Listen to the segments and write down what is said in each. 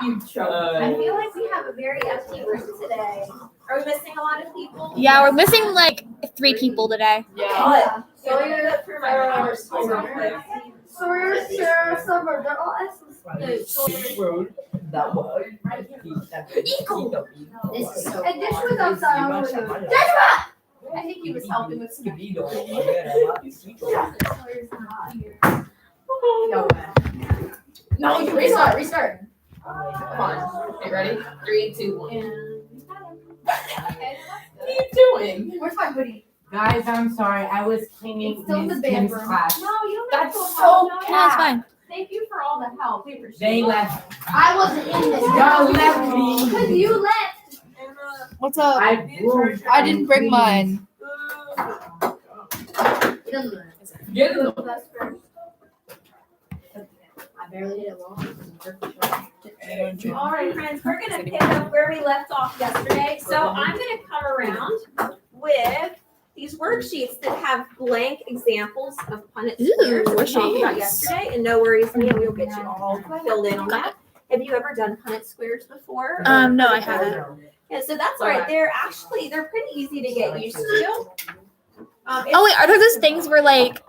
I feel like we have a very empty room today. Are we missing a lot of people? Yeah, we're missing like 3 people today. Yeah. So we're gonna go through my powers real quick. Sawyer, Sarah, Summer, they're all S's. Eagle. This is so And Dish was outside. I think he was helping with some. No way. No, restart. Come on. Okay, ready? 3, 2, 1. What are you doing? Where's my hoodie? Guys, I'm sorry. I was cleaning It's still in the Miss band Kim's room. class. No, you don't That's have to so help. No, it's fine. Thank you for all the help. We appreciate They it. left. I wasn't in this. Y'all left me. Because you left. What's up? I broke. I didn't bring mine. Get them. I barely did it well. All right, friends, we're gonna pick up where we left off yesterday. So I'm gonna come around with these worksheets that have blank examples of Punnett squares that we talked about yesterday. And no worries, Mia, we'll get you all filled in on that. Have you ever done Punnett squares before? No, I haven't. Yeah, so that's all right. They're pretty easy to get used to. Oh wait, are there those things where like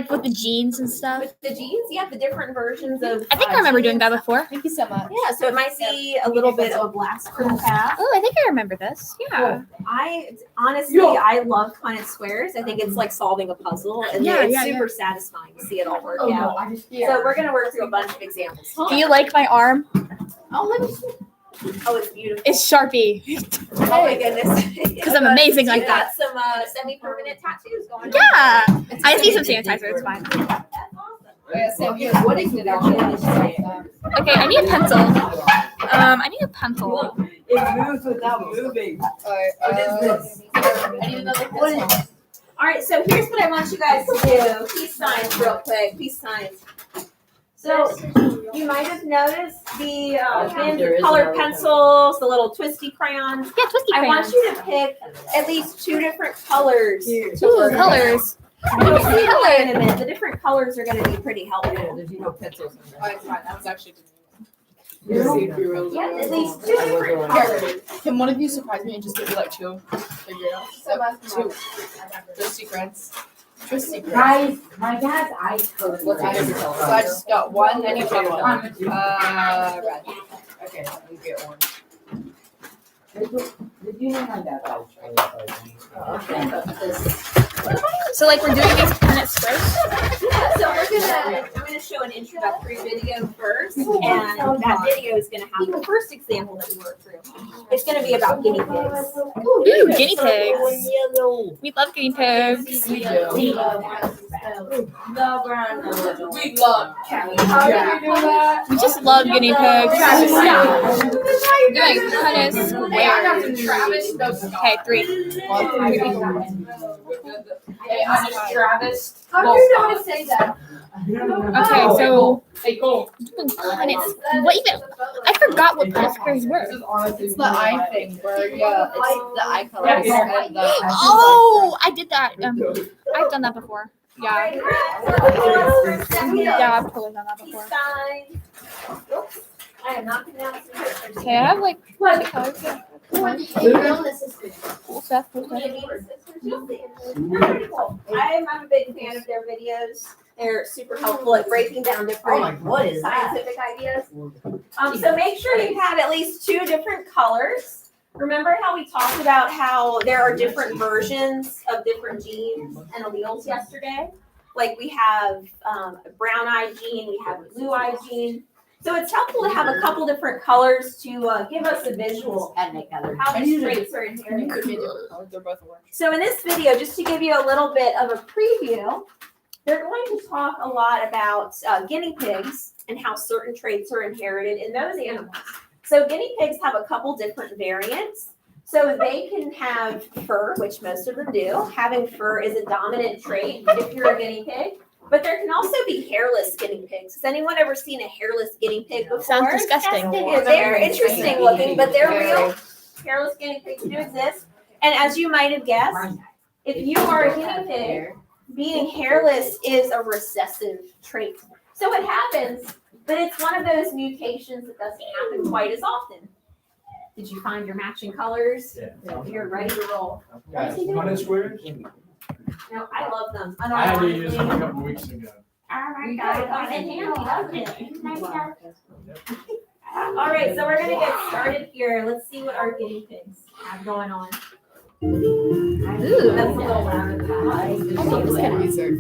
with the jeans and stuff? With the jeans, yeah, the different versions of. I think I remember doing that before. Thank you so much. Yeah, so it might be a little bit of a blast from the past. Oh, I think I remember this. Yeah. I love Punnett squares. I think it's like solving a puzzle, and it's super satisfying to see it all work out. So we're gonna work through a bunch of examples. Do you like my arm? Oh, let me see. Oh, it's beautiful. It's Sharpie. Oh my goodness. Because I'm amazing like You that. got some semi-permanent tattoos going on. Yeah. I see some sanitizer. It's fine. That's awesome. So here, what is it actually? Okay, I need a pencil. I need a pencil. It moves without moving. What is this? I need another pencil. All right, so here's what I want you guys to do. Peace signs real quick. Peace signs. So you might have noticed the colored pencils, the little twisty crayons. Yeah, twisty I crayons. want you to pick at least 2 different colors. Ooh, colors. You'll see why in a minute. The different colors are going to be pretty helpful. There's no pencils. Oh, it's fine. That was actually. Yeah, at least 2 different colors. Can one of you surprise me and just give me like 2? Figure it out. 2. Just secrets. Just secrets. Guys, my dad's eyes closed. What's eyes? So I just got one. I need to one. Red. Okay, we get one. Did you know my dad's eyes? So like we're doing these Punnett squares. Yeah, so I'm gonna show an introductory video first, and that video is gonna have the first example that we worked through. It's gonna be about guinea pigs. Ooh, guinea pigs. We love guinea pigs. We do. We love cats. How do you do that? We just love guinea pigs. Doing Punnett squares. Okay, 3. Hey, I'm Travis. How do you know to say that? Okay, so Hey, go. Punnett. What even? I forgot what Punnett squares were. It's the eye thing where it's the eye colors and the. Oh, I did that. I've done that before. Yeah. Yeah, I've totally done that before. Oops, I am not pronouncing it. Okay, I have like what colors? Cool stuff. Cool stuff. I'm a big fan of their videos. They're super helpful at breaking down different scientific ideas. So make sure you have at least 2 different colors. Remember how we talked about how there are different versions of different genes and alleles yesterday? Like we have a brown-eyed gene, we have a blue-eyed gene. So it's helpful to have a couple different colors to give us a visual of how these traits are inherited. They're both orange. So in this video, just to give you a little bit of a preview, they're going to talk a lot about guinea pigs and how certain traits are inherited in those animals. So guinea pigs have a couple different variants. So they can have fur, which most of them do. Having fur is a dominant trait if you're a guinea pig. But there can also be hairless guinea pigs. Has anyone ever seen a hairless guinea pig before? Sounds disgusting. Yeah, they're interesting looking, but they're real. Hairless guinea pigs do exist. And as you might have guessed, if you are a guinea pig, being hairless is a recessive trait. So what happens but it's one of those mutations that doesn't happen quite as often. Did you find your matching colors? Yeah. You're ready to roll. Guys, Punnett squares? No, I love them. I had to use them a couple weeks ago. You guys, it comes in handy, doesn't it? All right, so we're gonna get started here. Let's see what our guinea pigs have going on. Ooh. That's a little loud. This kind of music.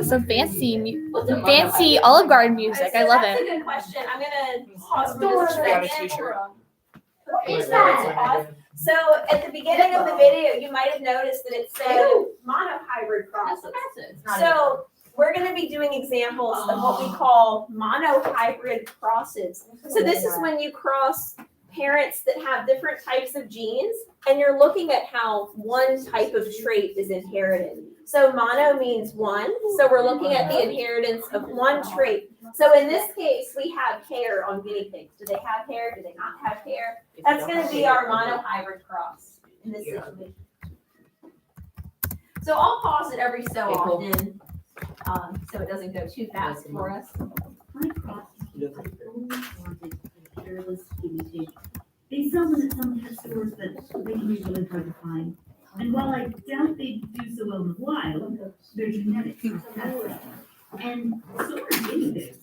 Some fancy Olive Garden music. I love That's it. a good question. I'm gonna pause for just a Got a second. t-shirt. Is that? So at the beginning of the video, you might have noticed that it said monohybrid crosses. So we're going to be doing examples of what we call monohybrid crosses. So this is when you cross parents that have different types of genes, and you're looking at how one type of trait is inherited. So mono means one, so we're looking at the inheritance of one trait. So in this case, we have hair on guinea pigs. Do they have hair? Do they not have hair? That's going to be our monohybrid cross in this situation. So I'll pause it every so often, so it doesn't go too fast for us. They sell them at some pet stores, but they can be really hard to find. And while I doubt they do so well in the wild, their genetics are fascinating. And so are guinea pigs.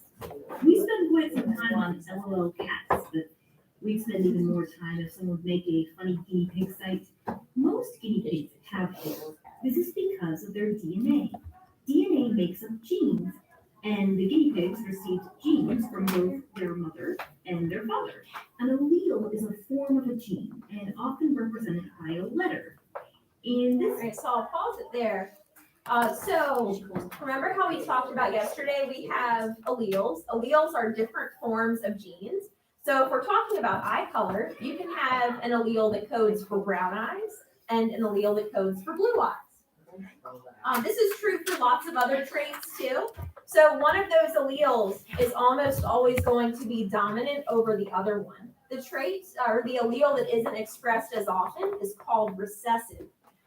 We spend quite some time on LOL cats, but we'd spend even more time if someone would make a funny guinea pig site. Most guinea pigs have hair. This is because of their DNA. DNA makes up genes, and the guinea pigs received genes from both their mother and their father. An allele is a form of a gene and often represented by a letter. In All this right, so I'll pause it there. So remember how we talked about yesterday, we have alleles. Alleles are different forms of genes. So if we're talking about eye color, you can have an allele that codes for brown eyes and an allele that codes for blue eyes. This is true for lots of other traits too. So one of those alleles is almost always going to be dominant over the other one. The trait or the allele that isn't expressed as often is called recessive.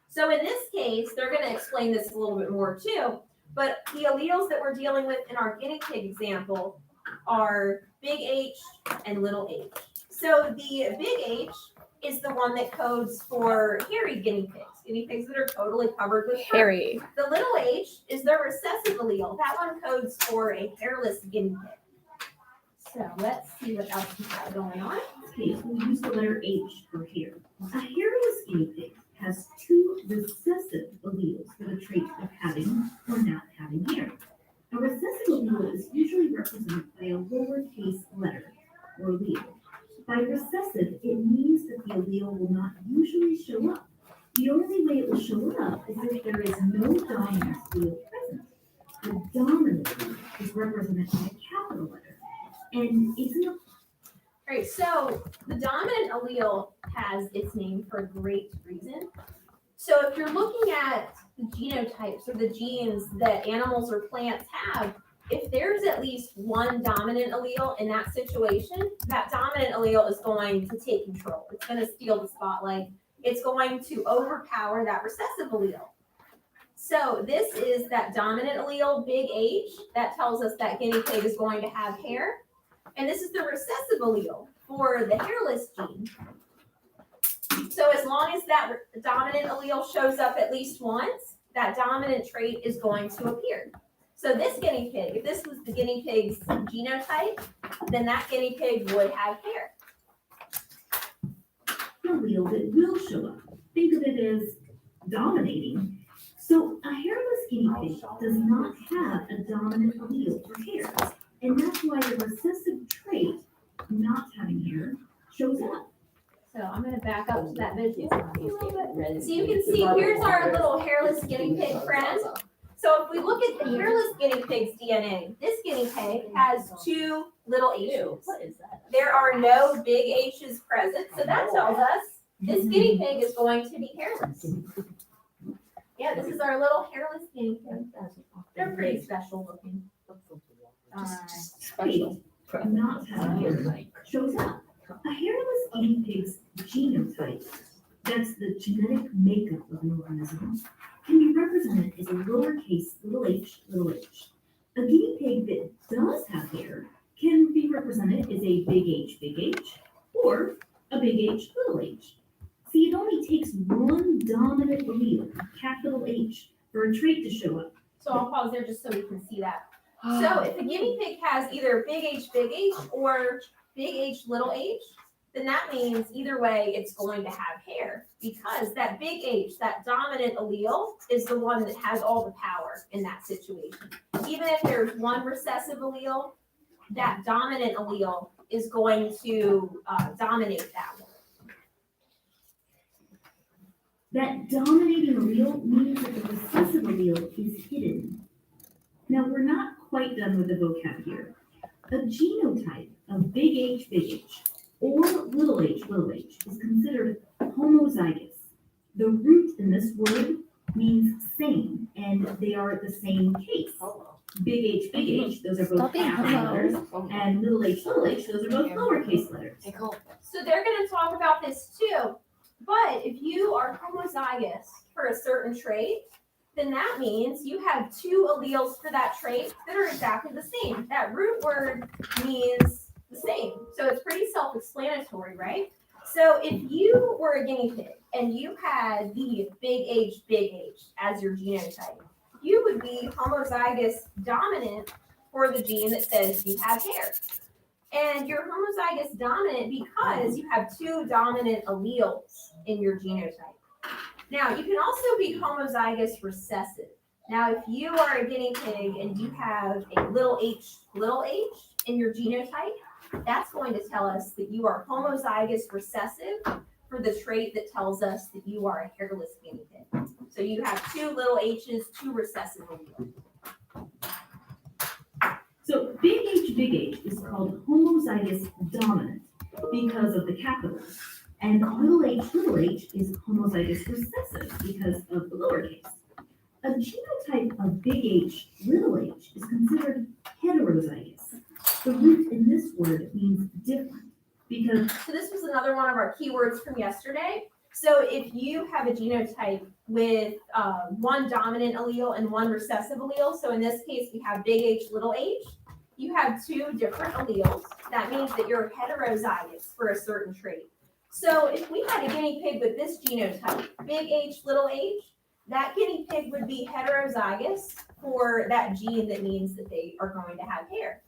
So in this case, they're going to explain this a little bit more too, but the alleles that we're dealing with in our guinea pig example are big H and little h. So the big H is the one that codes for hairy guinea pigs that are totally covered with fur. Harry. The little h is the recessive allele. That one codes for a hairless guinea pig. So let's see what else we have going on. case, we use the letter H for hair. A hairless guinea pig has two recessive alleles for the trait of having or not having hair. A recessive allele is usually represented by a lowercase letter or allele. By recessive, it means that the allele will not usually show up. The only way it will show up is if there is no dominant allele present. The dominant allele is represented by a capital letter. And it's an All right, so the dominant allele has its name for a great reason. So if you're looking at the genotypes or the genes that animals or plants have, if there's at least one dominant allele in that situation, that dominant allele is going to take control. It's going to steal the spotlight. It's going to overpower that recessive allele. So this is that dominant allele, big H, that tells us that guinea pig is going to have hair. And this is the recessive allele for the hairless gene. So as long as that dominant allele shows up at least once, that dominant trait is going to appear. So this guinea pig, if this was the guinea pig's genotype, then that guinea pig would have hair. allele that will show up. Think of it as dominating. So a hairless guinea pig does not have a dominant allele for hair. And that's why the recessive trait, not having hair, shows up. So I'm going to back up to that visual. So you can see here's our little hairless guinea pig friend. So if we look at the hairless guinea pig's DNA, this guinea pig has two little H's. There are no big H's present, so that tells us this guinea pig is going to be hairless. Yeah, this is our little hairless guinea pig. They're pretty special looking. Trait, not having hair, shows up. A hairless guinea pig's genotype, that's the genetic makeup of an organism, can be represented as a lowercase little h, little h. A guinea pig that does have hair can or a big H, little h. See, it only takes one dominant allele, capital H, for a trait to show up. So I'll pause there just so we can see that. So if the guinea pig has either big H or big H little h, then that means either way it's going to have hair because that big H, that dominant allele, is the one that has all the power in that situation. Even if there's one recessive allele, that dominant allele is going to dominate that one. That dominating allele means that the recessive allele is hidden. Now, we're not quite done with the vocab here. A genotype of big H, or little h is considered homozygous. The root in this word means same, and they are the same case. Big H, those are both Stop being capital homo. letters, and little h, those are both lowercase letters. So they're going to talk about this too. But if you are homozygous for a certain trait, then that means you have two alleles for that trait that are exactly the same. That root word means the same. So it's pretty self-explanatory, right? So if you were a guinea pig and you had the big H as your genotype, you would be homozygous dominant for the gene that says you have hair. And you're homozygous dominant because you have two dominant alleles in your genotype. Now, you can also be homozygous recessive. Now, if you are a guinea pig and you have a little h in your genotype, that's going to tell us that you are homozygous recessive for the trait that tells us that you are a hairless guinea pig. So you have two little h's, two recessive alleles. So big H is called homozygous dominant because of the capitals. And little h is homozygous recessive because of the lowercase. A genotype of big H, little h is considered heterozygous. The root in this word means different because So this was another one of our keywords from yesterday. So if you have a genotype with one dominant allele and one recessive allele, so in this case we have big H, little h, you have two different alleles. That means that you're heterozygous for a certain trait. So if we had a guinea pig with this genotype, big H, little h, that guinea pig would be heterozygous for that gene that means that they are going to have hair.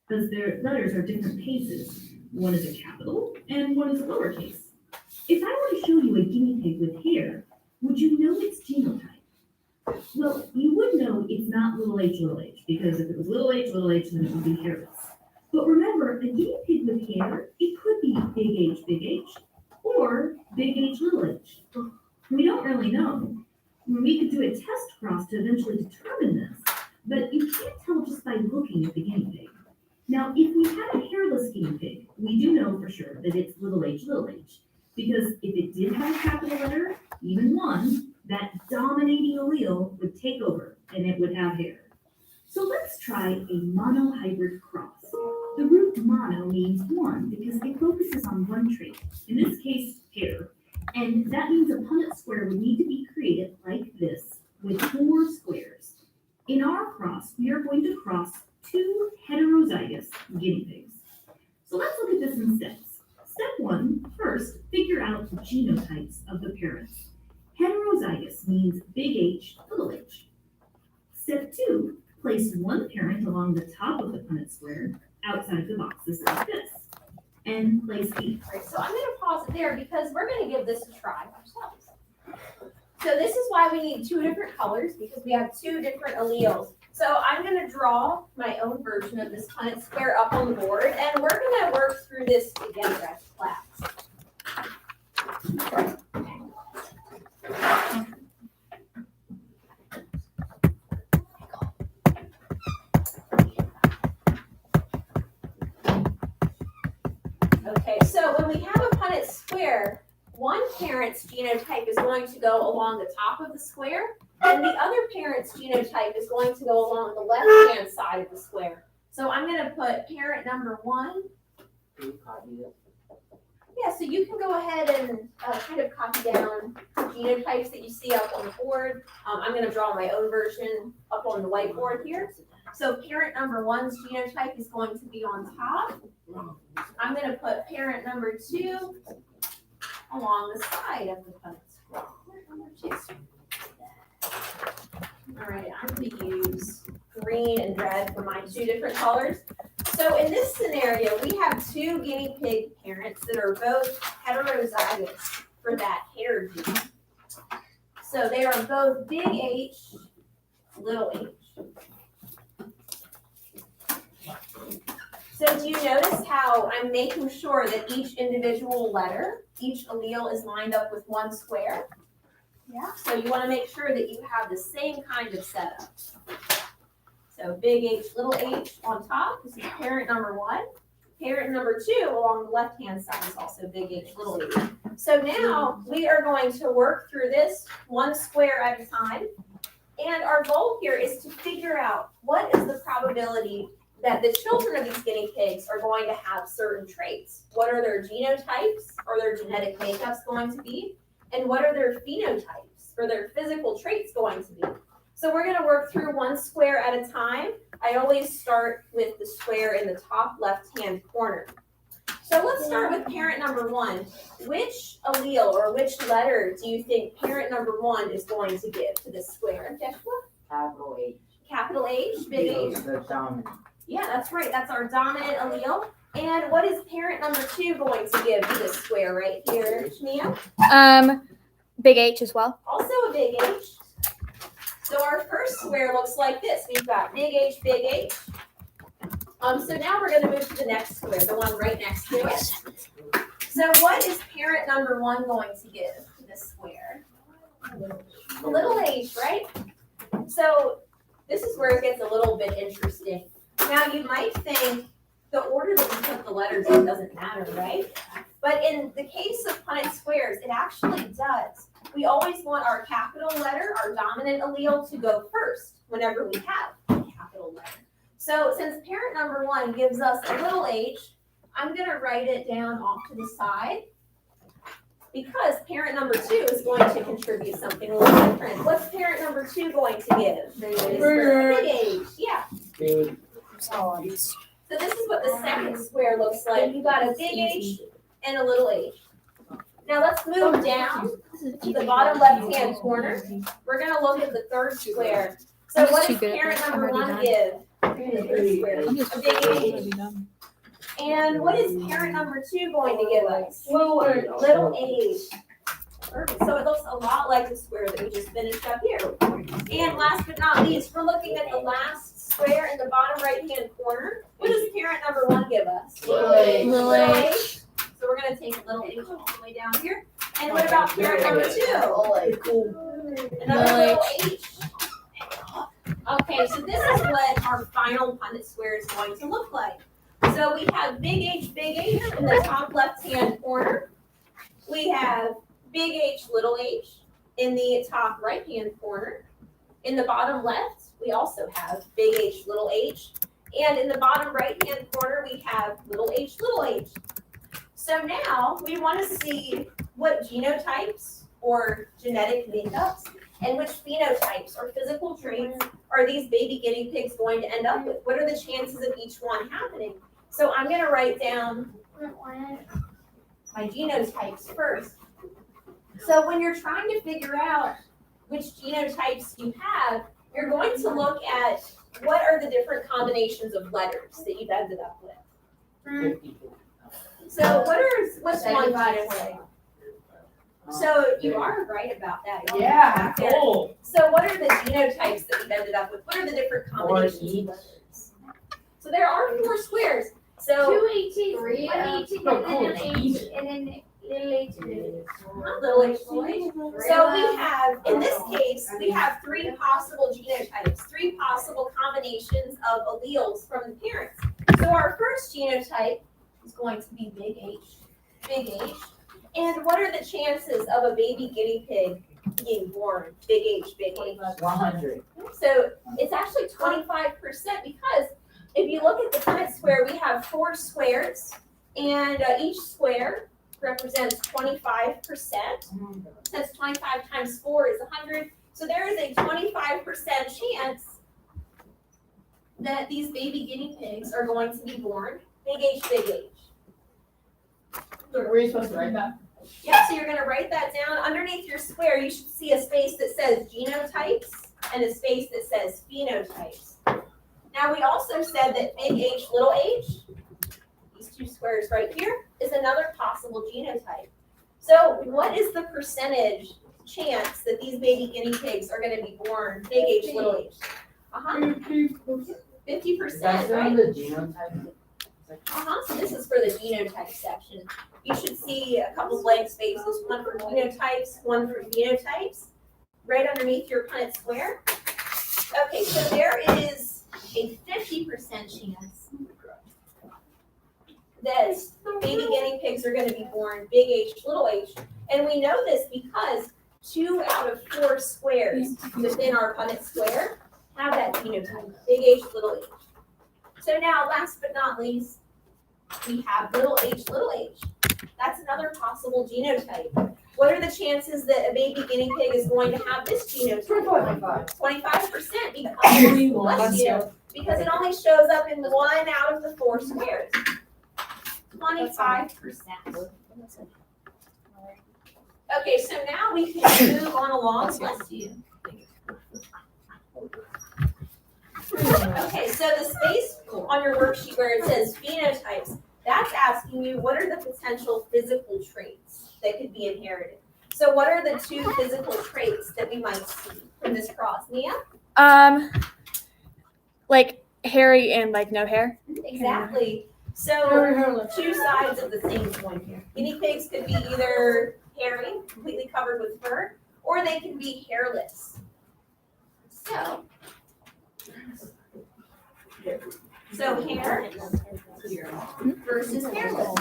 because their letters are different cases. One is a capital and one is a lowercase. If I were to show you a guinea pig with hair, would you know its genotype? Well, you would know it's not little h, because if it was little h, then it would be hairless. But remember, a guinea pig with hair, it could be big H, or big H, little h. We don't really know. We could do a test cross to eventually determine this, but you can't tell just by looking at the guinea pig. Now, if we had a hairless guinea pig, we do know for sure that it's little h, because if it did have a capital letter, even one, that dominating allele would take over and it would have hair. So let's try a monohybrid cross. The root mono means one because it focuses on one trait, in this case, hair. And that means a Punnett square would need to be created like this with 4 squares. In our cross, we are going to cross 2 heterozygous guinea pigs. So let's look at this in steps. Step 1, first, figure out the genotypes of the parents. Heterozygous means big H, little h. Step 2, place one parent along the top of the Punnett square outside the boxes like this. And place the Right, so I'm going to pause it there because we're going to give this a try ourselves. So this is why we need 2 different colors because we have 2 different alleles. So I'm going to draw my own version of this Punnett square up on the board, and we're going to work through this together as a class. Okay, so when we have a Punnett square, one parent's genotype is going to go along the top of the square, and the other parent's genotype is going to go along the left-hand side of the square. So I'm going to put parent number 1. Yeah, so you can go ahead and kind of copy down the genotypes that you see up on the board. I'm going to draw my own version up on the whiteboard here. So parent number one's genotype is going to be on top. I'm going to put parent number 2 along the side of the Punnett square. All right, I'm going to use green and red for my 2 different colors. So in this scenario, we have 2 guinea pig parents that are both heterozygous for that hair gene. So they are both big H, little h. So do you notice how I'm making sure that each individual letter, each allele is lined up with 1 square? Yeah. So you want to make sure that you have the same kind of setup. So big H, little h on top. This is parent number 1. Parent number 2 along the left-hand side is also big H, little h. So now we are going to work through this 1 square at a time. And our goal here is to figure out what is the probability that the children of these guinea pigs are going to have certain traits. What are their genotypes or their genetic makeups going to be? And what are their phenotypes or their physical traits going to be? So we're going to work through 1 square at a time. I always start with the square in the top left-hand corner. So let's start with parent number 1. Which allele or which letter do you think parent number 1 is going to give to this square? Joshua? Capital H. Capital H, big H. The dominant. Yeah, that's right. That's our dominant allele. And what is parent number 2 going to give to this square right here, Shania? Big H as well. Also a big H. So our first square looks like this. We've got big H, big H. So now we're going to move to the next square, the one right next to it. So what is parent number 1 going to give to this square? A little h, right? So this is where it gets a little bit interesting. Now you might think the order that we put the letters in doesn't matter, right? But in the case of Punnett squares, it actually does. We always want our capital letter, our dominant allele, to go first whenever we have a capital letter. So since parent number 1 gives us a little h, I'm going to write it down off to the side because parent number 2 is going to contribute something a little different. What's parent number 2 going to give? Big H. Yeah. Big. So this is what the second square looks like. You got a big H and a little h. Now let's move down to the bottom left-hand corner. We're going to look at the third square. So what does parent number 1 give? A big H. And what is parent number 2 going to give us? Little h. Perfect. So it looks a lot like the square that we just finished up here. And last but not least, we're looking at the last square in the bottom right-hand corner. What does parent number 1 give us? Little h. So we're going to take a little h all the way down here. And what about parent number 2? Another little h. Okay, so this is what our final Punnett square is going to look like. So we have big H in the top left-hand corner. We have big H, little h in the top right-hand corner. In the bottom left, we also have big H, little h. And in the bottom right-hand corner, we have little h. So now we want to see what genotypes or genetic makeups and which phenotypes or physical traits are these baby guinea pigs going to end up with? What are the chances of each one happening? So I'm going to write down my genotypes first. So when you're trying to figure out which genotypes you have, you're going to look at what are the different combinations of letters that you've ended up with. So what's one phenotype? So you are right about that. Yeah, cool. So what are the genotypes that we've ended up with? What are the different combinations of letters? So there are 4 squares. So 2 H's, 1 H, and then an H, and then little H. not little h, little h. So we have, in this case, we have 3 possible genotypes, 3 possible combinations of alleles from the parents. So our first genotype is going to be big H. And what are the chances of a baby guinea pig being born? Big H. 100. So it's actually 25% because if you look at the Punnett square, we have 4 squares, and each square represents 25%. Since 25 times 4 is 100, so there is a 25% chance that these baby guinea pigs are going to be born big H, big H. Were you supposed to write that? Yeah, so you're gonna write that down. Underneath your square, you should see a space that says genotypes and a space that says phenotypes. Now, we also said that big H, little h, these two squares right here, is another possible genotype. So what is the percentage chance that these baby guinea pigs are gonna be born big H, little h? 50%, That's right? on the genotype. So this is for the genotype section. You should see a couple blank spaces, one for genotypes, one for phenotypes, right underneath your Punnett square. Okay, so there is a 50% chance that baby guinea pigs are going to be born big H, little h. And we know this because 2 out of 4 squares within our Punnett square have that genotype, big H, little h. So now, last but not least, we have little h, little h. That's another possible genotype. What are the chances that a baby guinea pig is going to have this genotype? 25%, because it only shows up in 1 out of the 4 squares. 25%. Okay, so now we can move on along. Bless you. Okay, so the space on your worksheet where it says phenotypes, that's asking you what are the potential physical traits that could be inherited. So what are the 2 physical traits that we might see from this cross? Nia? Like hairy and like no hair. Exactly. So 2 sides of the same coin here. Guinea pigs could be either hairy, completely covered with fur, or they can be hairless. So hair versus hairless.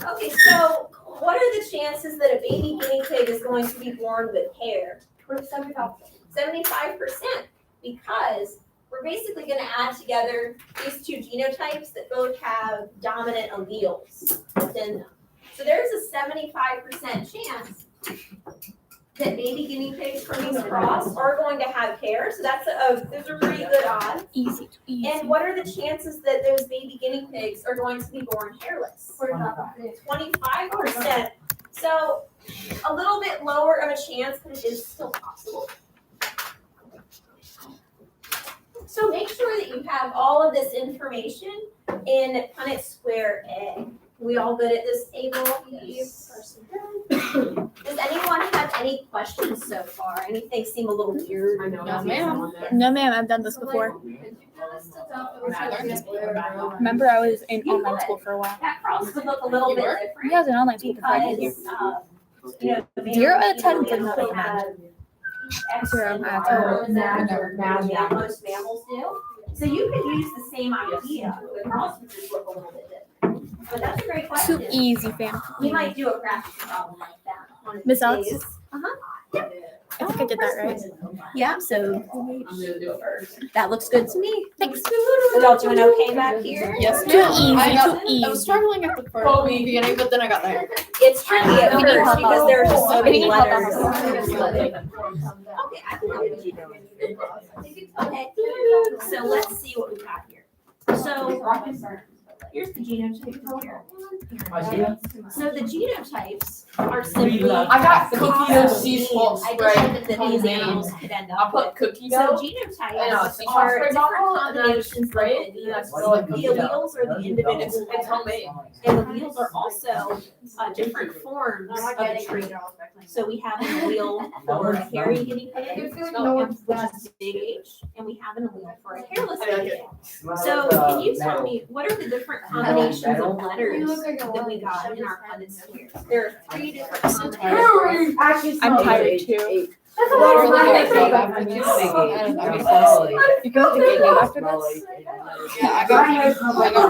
Okay, so what are the chances that a baby guinea pig is going to be born with hair? 75%, because we're basically going to add together these 2 genotypes that both have dominant alleles within them. So there's a 75% chance that baby guinea pigs from these cross are going to have hair. So those are pretty good odds. Easy. And what are the chances that those baby guinea pigs are going to be born hairless? 25%. So a little bit lower of a chance, but it is still possible. So make sure that you have all of this information in Punnett Square A. We all good at this table? Yes. Does anyone have any questions so far? Anything seem a little weird? I know. No, ma'am. No, ma'am, I've done this before. Remember, I was in online school for a while. That cross would look a little bit different. Yeah, I was in online school before I came here. Because, the 0 out of 10 mammals did not also recommend. have X 0 out of 10. yeah, most mammals do. So you could use the same idea. The cross would just look a little bit different. But that's a great Too question. easy, fam. We might do a practice problem like that. one of Miss these Alex? days. I think I did that right. Yeah, so I'm gonna do it first. that looks good to me. Thanks. Are y'all doing okay back here? Yes, Too easy, I was struggling at the first beginning, but then I got there. It's tricky at first because there's just so many letters. Okay, Okay, I can help you. Okay, so let's see what we got here. So here's the genotype here. So the genotypes are simply. I got cookie dough sea salt I spray. decided that these animals could end I up put with. cookie So dough. genotypes sea are spray different bottle, and then I just combinations of spray it, and that's alleles. like The cookie dough. alleles are the individual. It's homemade. And the alleles are also different forms of a trait. So we have an allele for a hairy guinea pig, which is big H, and we have an allele for a hairless guinea pig. So can you tell me, what are the different combinations of letters that we got in our Punnett square? There are 3 different combinations. I'm tired too. That's a lot of money. after this. You go to the game after this? Yeah, I got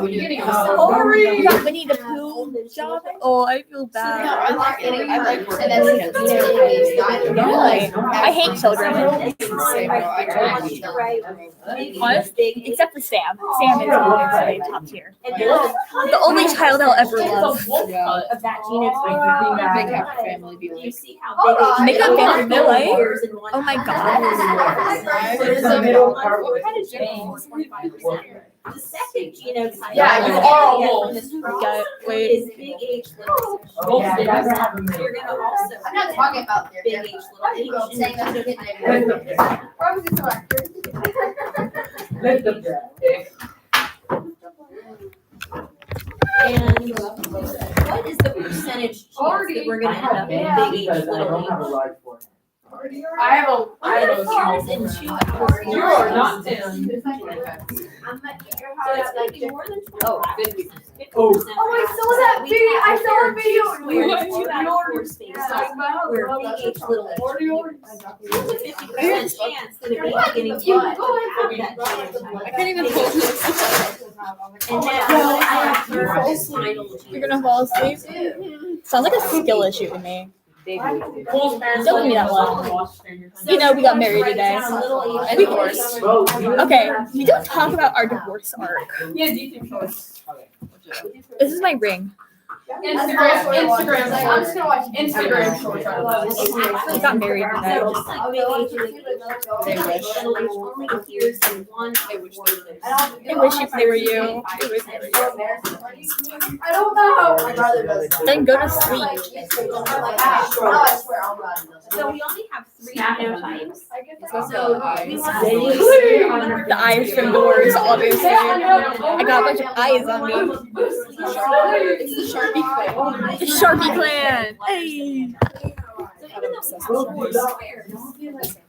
Winnie the Pooh. You got Winnie the Pooh job? Oh, I feel No, bad. I like Really? I hate children. Honestly, except for Sam. Sam is really top tier. The only child I'll ever love. Of that genotype. Big happy family be You like. see how big. Make a family be like. years in one. Oh my month. God. It's the middle part. What kind of genes? 25%. The second genotype. Yeah, you that are we get old. from this cross Got it. Wait. is big H little. Oh, yeah, I gotta have a You're minute. gonna also. I'm not talking about their. Big H little H. Saying that's and good. genotype. Lift up that. And what is the percentage chance that we're gonna end up with big H Because I little don't have a H? large forehead. I have a. It falls in 2 hours. You are not 10. So it's gonna be more than 25. Oh, 50. 50%. Oh, I saw that video. I saw a video. Where 2 out of 4 spaces where big H little H. There's a 50% chance that it may be getting blood out of that genotype. I can't even hold this. And now I have your final You're gonna fall asleep? Sounds like a skill issue to me. Don't give me that look. You know, we got married today. And divorced. Bro, Okay, we don't talk about our divorce arc. Yeah, YouTube shorts. This is my ring. Instagram. I'm just gonna watch Instagram shorts. We got married today. So just like big H little H only appears in one word. I wish if they were you. I wish they were you. I don't know. My brother does. Then go to sleep. I swear I'll run. So we only have 3 genotypes. So So we have The eyes from doors, obviously. I got a bunch of eyes on me. It's the Sharpie clan. The Sharpie clan. Hey.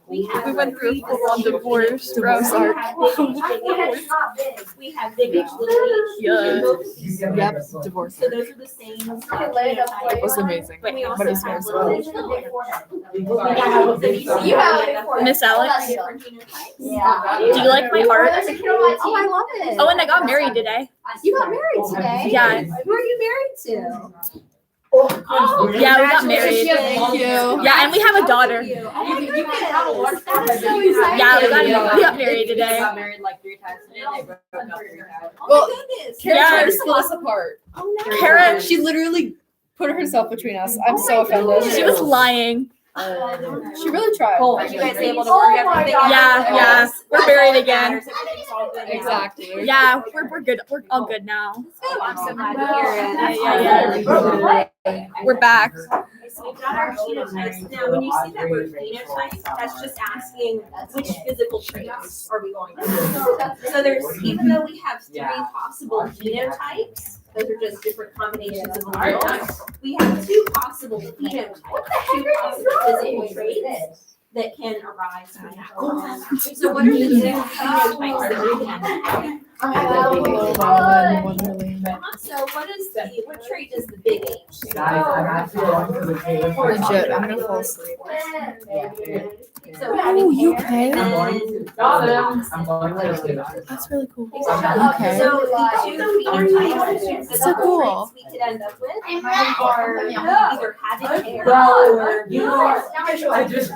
We have We went through a full-on divorce arc. We have big H little H. Yeah. Yep, divorce. So those are the same. It was amazing. And we also But it's have very little H little H. You have it before. Miss Alex, Different genotypes. Yeah. do you like my art? There's a kid on my team. Oh, I love it. Oh, and I got married today. You got married today? Yeah. Who are you married to? Yeah, we got married. Thank you. Yeah, and we have a daughter. You can have a large That is so exciting. Yeah, we got married today. got married like 3 times today. They broke up 3 times. Well, Goodness. Kara Yeah. tried to split us apart. Kara, She literally put herself between us. I'm so offended. she was lying. She really tried. Are you guys able to work everything out? Yeah, we're married again. Everything's all good now. Exactly. Yeah, we're good. We're all good now. I'm so glad to hear it. Yeah. We're back. So we've got our genotypes. Now, when you see that word phenotype, that's just asking which physical traits are we going to do. So there's, even though we have 3 possible genotypes, those are just different combinations of alleles, we have 2 possible phenotypes, 2 possible physical traits that can arise from that. So what are the 2 phenotypes that we can So what trait does the big H? Guys, I'm actually going to the cave. Legit, I'm gonna fall asleep. So having you hair okay? I'm going and to. I'm going to sleep. That's really cool. Okay. So the 2 phenotypes, the So cool. traits we could end up with are either having hair Well, or you know what? I just.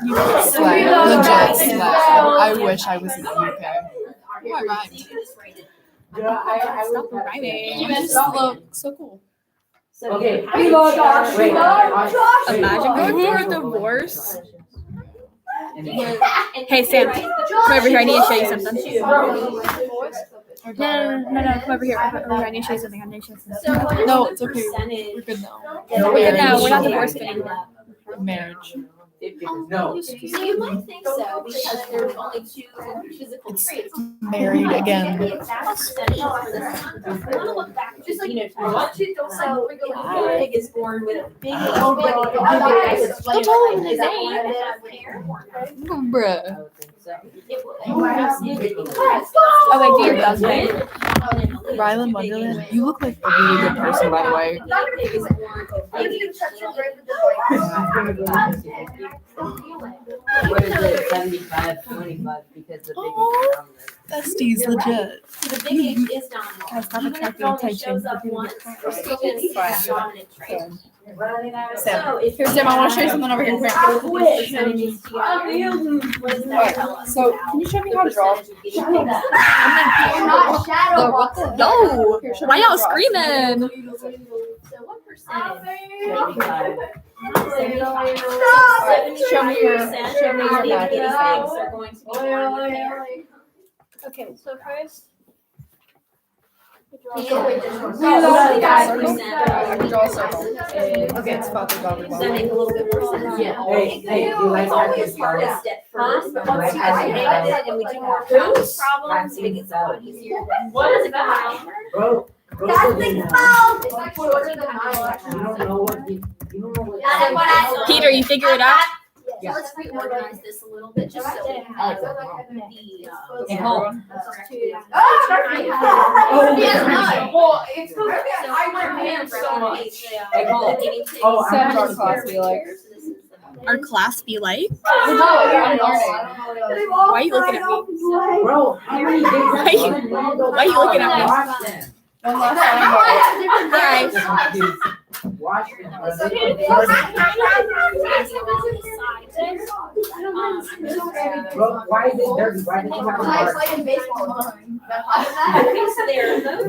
Slay. Legit slay. I wish I was in the UK. Oh, I rhymed. Stop rhyming. You guys look so cool. So Okay. having hair- Wait, Imagine going through a divorce. And Hey, Sam, right, come over here. I need to show you something. So No. Come over here. I need to show you something. So what is No, the it's okay. percentage We're good now. that We're good now. We're not we divorced end anymore. up? Marriage. No. So you might think so because there's only 2 physical traits. Married again. The exact percentage for this one, I want to look back at the genotype. So if a pig is born with a big H, Don't tell him his is that one that have hair? Bruh. It will. Oh wait, do your best way. Rylan Wonderland, you look like a really good person, by the way. What is it? 75, 25 because the big Aw. dominant. Besties, legit. So the big H is dominant. Guys, stop Even if it attracting only attention. shows up once, we're still going to see that dominant trait. Sam. So if Here, Sam, I want to show you something over here. Come here. percentages together, what does that Alright, tell us? so about can you show me the how to draw? percentage of getting things done? No, what the? Yo, Here, show me why how y'all to draw. screaming? So what Show me your magic. Are going to be born with hair. Okay, so first. Okay, it's about the bottom. Does that make a little bit more sense? Yeah. Hey, you like It's always that? hardest at first, but once you Like, get it and we do more practice problems, it gets a lot easier. What is that? Bro. That's the phone. It's like shorter than You don't know what you don't know what. That's what I- Peter, you figure it out? So let's reorganize this a little bit, just so we I have like the, Hey, hold on. Well, it's because So I wear pants so much. Hey, hold on. Oh, I'm Send not our class be like. Our class be like? I'm learning. Why are you looking at me? Bro, how many days? Why are you looking at me? Watch them. One last time. Hi. Watch them. Bro, why is it dirty? Why did you have a mark? playing baseball. No,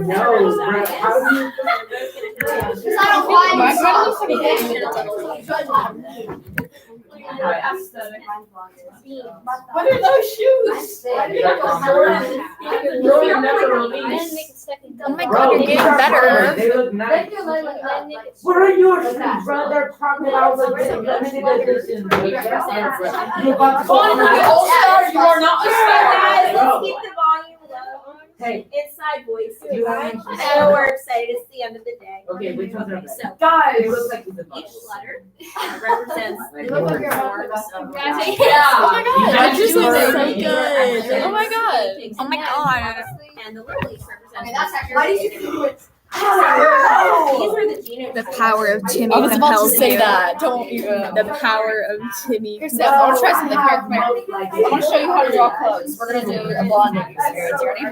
bro, how do you? Because I don't like Mine kind of looks like a game in the What are those shoes? Oh my god, you're getting better. They look nice. What are your shoes, bro? They're crocodiles like limited edition. You're about to go on the All-Star, you are not a Guys, star. let's keep the volume low. Hey, Inside voice. you haven't. So we're excited. It's the end of the day. Okay, which ones are Okay, better? so Guys. It looks like it's a each bubble. letter represents Like, look like yours. you're forms of Yeah. Oh my god, that just looks so These are good. actually Oh my god. pigs Oh my and god. hens, and the little leaves Okay, represent. that's accurate. Why did you do it? These are the genotypes. The power of Timmy I was about to compels say you. that. Don't even. The power of Timmy. Here's Sam. I want to try something. Come here, come here. I want to show you how to draw clothes. We're gonna do a blonding experience. You ready?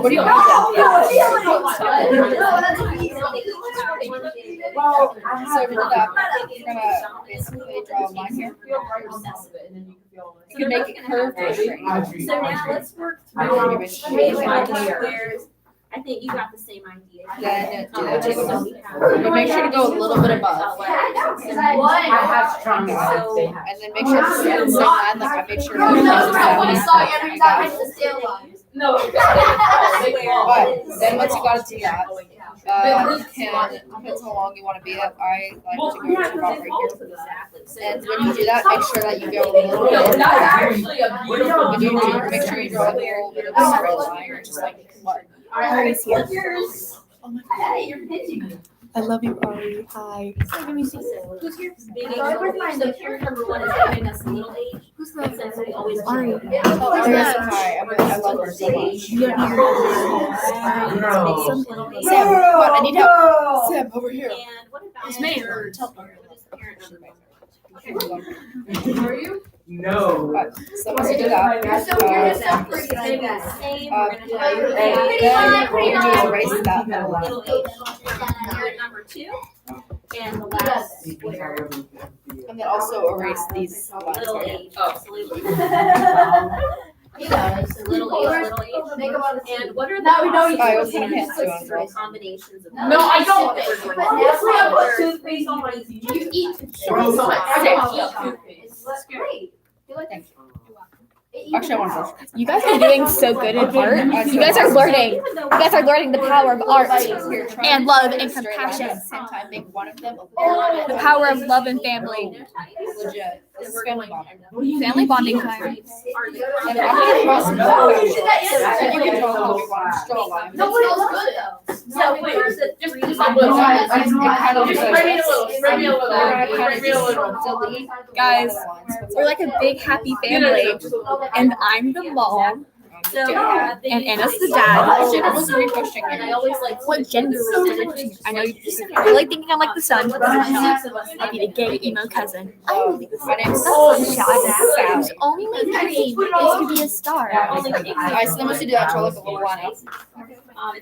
What do you want Well, So we did that. We're gonna basically draw a line here. You can make it curved or straight. So now let's work I through don't which know. one squares. I think you got the same idea. Then Just so we have- but make sure to go a little bit above. I have strong lines. They have. And then make sure to stay on the same line. Like I make sure to No, go no, down we the saw line. you every time it's the stale line. No. But then once you got it to that, you can depends how long you want to be at. I like to go to about right here. Exactly. So And now when you do that, make sure that you go a little No, bit. that's actually a beautiful. When you do, make sure you draw a little bit of a straight line, or just like what? Ari's here. Yours. Hey, you're pitching me. I love you, Ari. Hi. Who's here? Big age, little age. So here, number one is giving us middle age. Who's the? Since we always. Ari. Oh, Ari's hi. I love her so much. Sam, come on, I need help. Sam, over here. And what about? It's me. What is parent number? Are you? No. So once you do that, You're so It's pretty gonna like be the that. same. Uh, We're gonna do then what you do is erase that middle line. middle age. Parent number two. And the last square. And then also erase these Little lines. age, Oh. absolutely. He does. So little age. Make about a And what are the Now we know you- possibilities for combinations of? No, I don't. That we're going to Honestly, I do? put toothpaste on my teeth. You eat toothpaste. Bro, So I I said don't eat know. toothpaste. It's great. You like Thank it? Actually, I want to You guys are doing so good at art. You guys are learning. You guys are learning the power of art and love and compassion. At the same time, make one of them The power of love and family. legit. This is family bonding. Family bonding time. And I'm gonna draw some love. You did that yesterday. And you can draw how you want. Just draw a line. No, it smells good though. So here's the Just three. a little. It kind of Just looks spread me a like little. Spread me a little. Kind Spread of me a just little. delete Guys, the lines. we're like a big happy family, and I'm the mom, So and Anna's the dad. I was repushing And I it. always like. What gender is I know you're like thinking I'm like the son, but I'm not. I'll be the gay emo cousin. My name's Sunshine, whose only dream is to be a star. Alright, so then once you do that, draw like a little line out.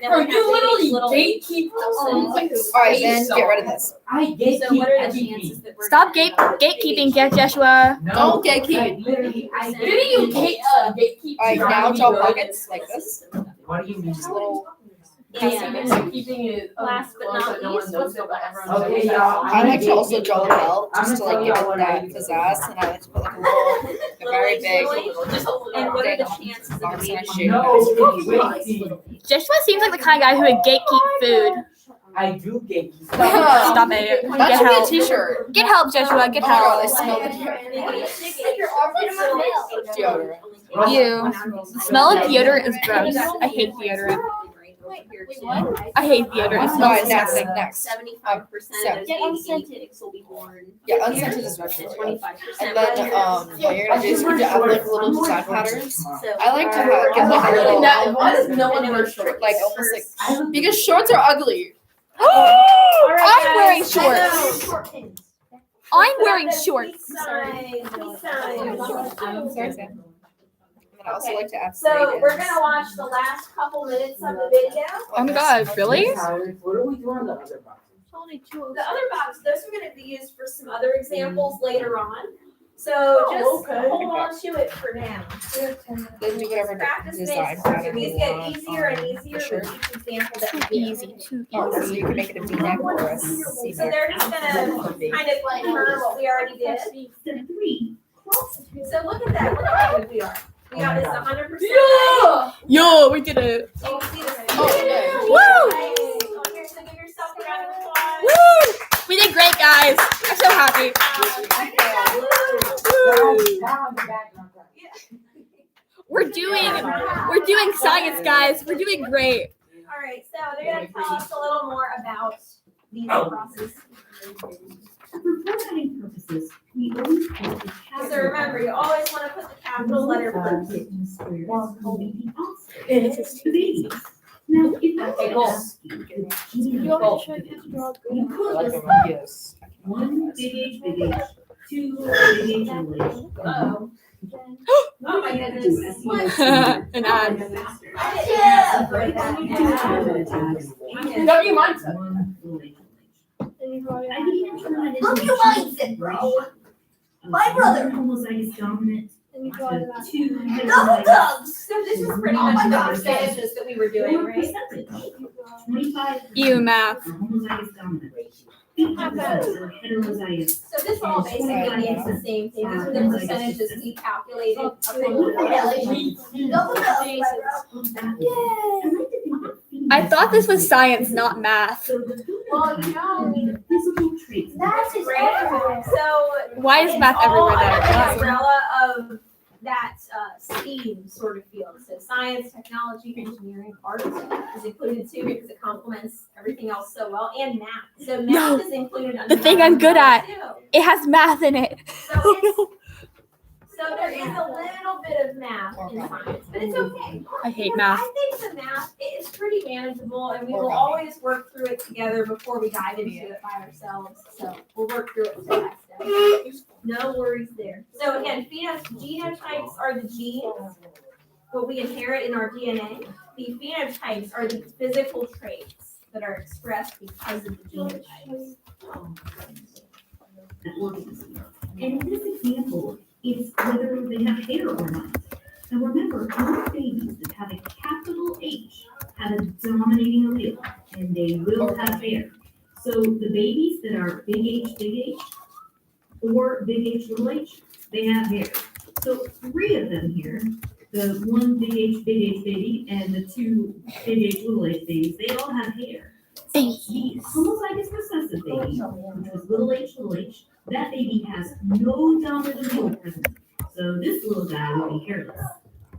Bro, you literally gatekeep Alright, then get rid of this. I gatekeep So what are the everything. chances that we're? Stop gonna gatekeeping, Joshua. No, Don't gatekeep. like, literally, I Didn't you gatekeep? Alright, now draw pockets like this. What do you mean? Just little And keeping it last but not least, what's the last? Okay, y'all. I like to also draw the belt I'm just to gonna like give tell it y'all that what I pizzazz, and I like to put like a very big And what are the chances of box it and I being shape No, it. Joshua seems like the kind of guy who would gatekeep food. I do get you. Stop it. That Get should help. be a t-shirt. Get help, Joshua. Get Oh my God, I help. smell the deodorant. The smell of deodorant is gross. I hate deodorant. I hate deodorant. It smells Alright, next, disgusting. next. 75% of Get those baby guinea pigs will be born. Yeah, unscented is much better. 25%. And then, what you're gonna do is you're gonna add like little design patterns. So I like to have, give like a little, Why does no one wear shorts? like almost like, because shorts are ugly. I'm wearing shorts. I'm wearing shorts. And I also like to add So we're fade-ins. gonna watch the last couple minutes of the video. Oh my god, really? What are we doing on the other boxes? The other box, those are gonna be used for some other examples later on. So just hold on to it for now. Then do whatever Practice design makes pattern these you get want easier and on easier the shirt. with each example that we Too do. easy. Too So easy. you can make it a V-neck or a So C-neck. they're just gonna kind of confirm what we already did. Step 3, cross So look at that, look how good we are. We got this 100%. Yo, we did it. So you can see this. Oh, Woo! Nice. Here, so give yourself a round of applause. Woo! We did great, guys. I'm so happy. We're doing science, guys. We're doing great. All right, so they're gonna tell us a little more about these processes. For formatting purposes, we always put the capital. So remember, you always want to put the capital letter first. In squares will be the offset. The babies. Now, if I Okay, were cool. to ask you, you could Like list a yes. one big H, big H, two big H, little H. Oh. Oh my goodness. What? An ad. Yeah. W mindset. One little H, little H. I began to turn it into W mindset, bro. My brother. Homozygous dominant. Two Double dogs. So this is pretty much the percentages that we were doing, right? 25. Ew, math. For homozygous dominant. 50% for heterozygous. So this all basically means the same thing. These are the percentages we calculated. according to Double dogs, my bro. I thought this was science, not math. So the Well, you know, the physical traits. That's his Great. everywhere. So Why is math it's all everywhere under the though? umbrella of that STEAM sort of field. So science, technology, engineering, art is included too because it complements everything else so well, and math. So math No. is included under The thing that I'm good umbrella, at. too. It has math in it. So there is a little bit of math in science, but it's okay. I hate math. I think the math is pretty manageable, and we will always work through it together before we dive into it by ourselves. So we'll work through it step by step. No worries there. So again, genotypes are the genes, what we inherit in our DNA. The phenotypes are the physical traits that are expressed because of the genotypes. And in this example, it's whether they have hair or not. Now remember, all babies that have a capital H have a dominating allele, and they will have hair. So the babies that are big H, or big H, little h, they have hair. So 3 of them here, the one big H baby, and the 2 big H, little h babies, they all have hair. The homozygous recessive baby, which was little h, that baby has no dominant allele present. So this little guy will be hairless.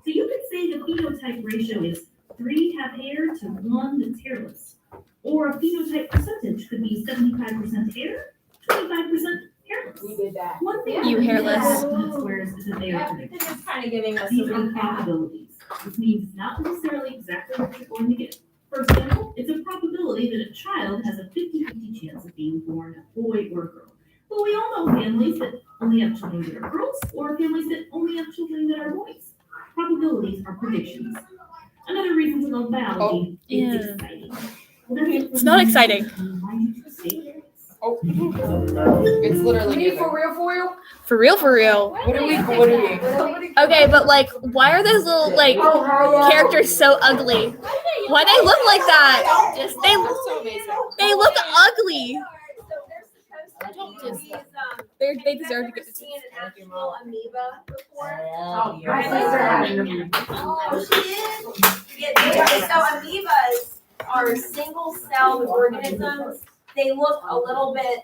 So you could say the phenotype ratio is 3 have hair to 1 that's hairless. Or a phenotype percentage could be 75% hair, 25% hairless. We did that. One thing You hairless. squares is that they are predictable. This is kind of giving us a These are recap. probabilities. This means not necessarily exactly what you're going to get. For example, it's a probability that a child has a 50-50 chance of being born a boy or a girl. But we all know families that only have children that are girls, or families that only have children that are boys. Probabilities are predictions. Another reason to love biology is yeah. exciting. It's not exciting. It's literally neither. For real, for real. What are we? Okay, but like, why are those little like characters so ugly? Why they look like that? They look ugly. They deserve to get the seen an actual amoeba before? Oh, my sister had an amoeba. Oh, she did? Yeah, so amoebas are single-celled organisms. They look a little bit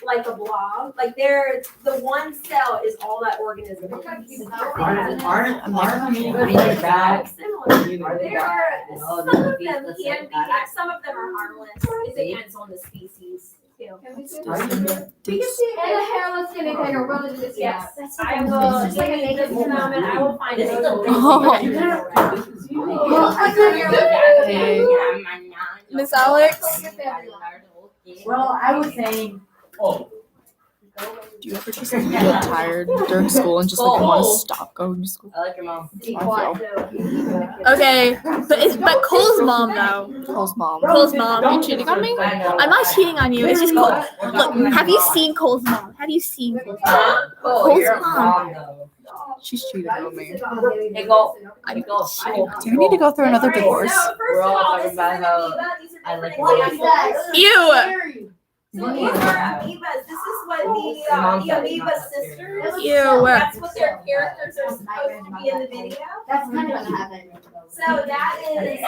like a blob. Like they're, the one cell is all that organism is. Aren't amoebas like that? Similar. There are, some of them can be, some of them are harmless. It depends on the species. Too. And the hairless guinea pig are really just Yes, I will, It's like a naked just a moment, I will find it. Miss Alex, Well, I was saying. Oh. do you ever just like, get tired during school and just like want to stop going to school? I like your mom. Okay, but Cole's mom though. Cole's mom. You cheating on me? I'm not cheating on you. It's just Cole. Look, have you seen Cole's mom? Have you seen Cole's mom? Cole's You're a mom. though. She's cheating on me. Hey, go. I Go. do you need to go through another divorce? We're all talking about how I like Ew. So these are amoebas. This is what the amoeba sisters. Ew. That's what their characters are supposed to be in the video. That's kind of what happened. So that's an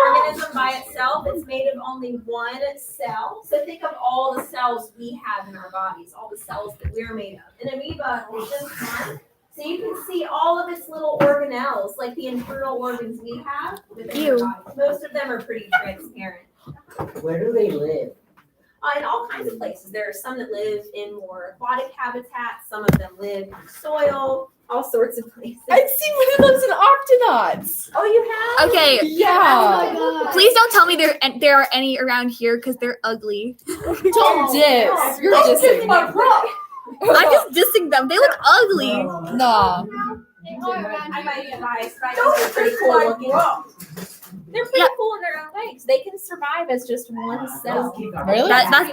organism by itself. It's made of only one cell. So think of all the cells we have in our bodies, all the cells that we're made of. An amoeba is just one. So you can see all of its little organelles, like the internal organs we have within Ew. our body. Most of them are pretty transparent. Where do they live? In all kinds of places. There are some that live in more aquatic habitats. Some of them live in soil. All sorts of places. I've seen one of those in Octonauts. Oh, you have? Okay. Yeah. Please don't tell me there are any around here because they're ugly. Don't diss. You're dissing. I'm just dissing them. They look ugly. Nah. I might be biased, but I think they're pretty cool looking. They're pretty cool in their own ways. They can survive as just one cell. Really? That's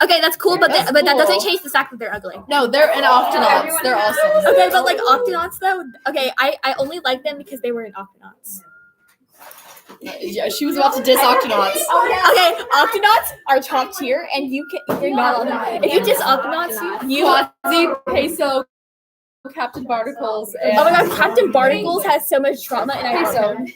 okay. That's cool, but That's but that doesn't cool. change the fact that they're ugly. No, they're in Octonauts. They're awesome. Okay, but like Octonauts though. Okay, I only like them because they were in Octonauts. Yeah, she was about to diss Octonauts. Okay, Octonauts are top tier, and you're not allowed. If you diss Octonauts, you. Quasi, Peso, Captain Barnacles, and Oh my god, Captain Barnacles has so much trauma, and I hate him.